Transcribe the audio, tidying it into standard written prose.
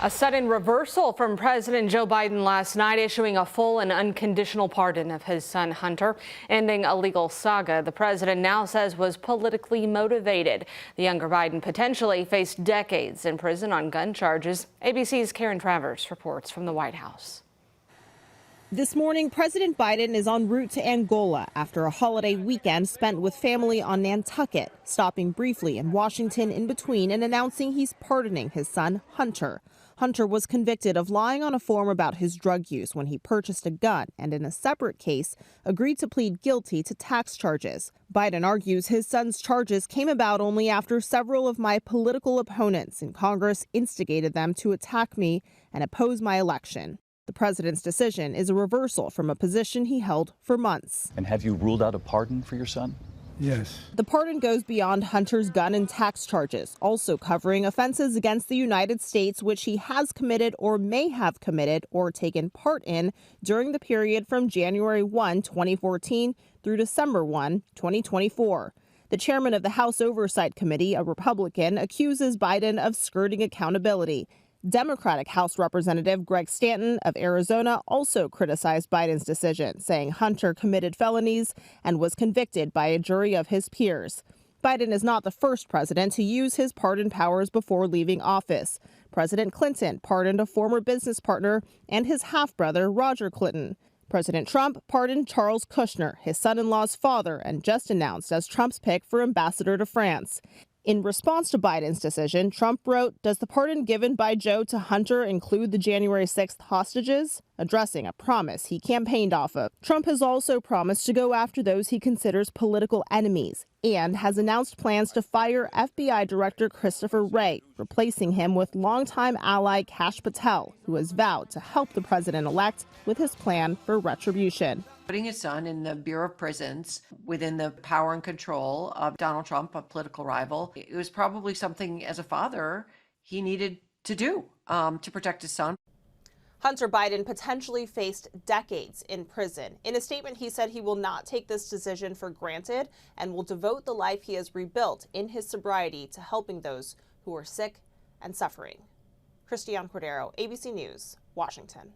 A sudden reversal from President Joe Biden last night, issuing a full and unconditional pardon of his son Hunter, ending a legal saga the president now says was politically motivated. The younger Biden potentially faced decades in prison on gun charges. ABC's Karen Travers reports from the White House. This morning, President Biden is en route to Angola after a holiday weekend spent with family on Nantucket, stopping briefly in Washington in between and announcing he's pardoning his son, Hunter. Hunter was convicted of lying on a form about his drug use when he purchased a gun and in a separate case agreed to plead guilty to tax charges. Biden argues his son's charges came about only after several of my political opponents in Congress instigated them to attack me and oppose my election. The president's decision is a reversal from a position he held for months. And have you ruled out a pardon for your son? Yes. The pardon goes beyond Hunter's gun and tax charges, also covering offenses against the United States which he has committed or may have committed or taken part in during the period from January 1, 2014 through December 1, 2024. The chairman of the House Oversight Committee, a Republican, accuses Biden of skirting accountability. Democratic House Representative Greg Stanton of Arizona also criticized Biden's decision, saying Hunter committed felonies and was convicted by a jury of his peers. Biden is not the first president to use his pardon powers before leaving office. President Clinton pardoned a former business partner and his half-brother, Roger Clinton. President Trump pardoned Charles Kushner, his son-in-law's father, and just announced as Trump's pick for ambassador to France. In response to Biden's decision, Trump wrote, "Does the pardon given by Joe to Hunter include the January 6th hostages?" addressing a promise he campaigned off of. Trump has also promised to go after those he considers political enemies and has announced plans to fire FBI Director Christopher Wray, replacing him with longtime ally Kash Patel, who has vowed to help the president-elect with his plan for retribution. Putting his son in the Bureau of Prisons within the power and control of Donald Trump, a political rival, it was probably something as a father he needed to do to protect his son. Hunter Biden potentially faced decades in prison. In a statement, he said he will not take this decision for granted and will devote the life he has rebuilt in his sobriety to helping those who are sick and suffering. Christiane Cordero, ABC News, Washington.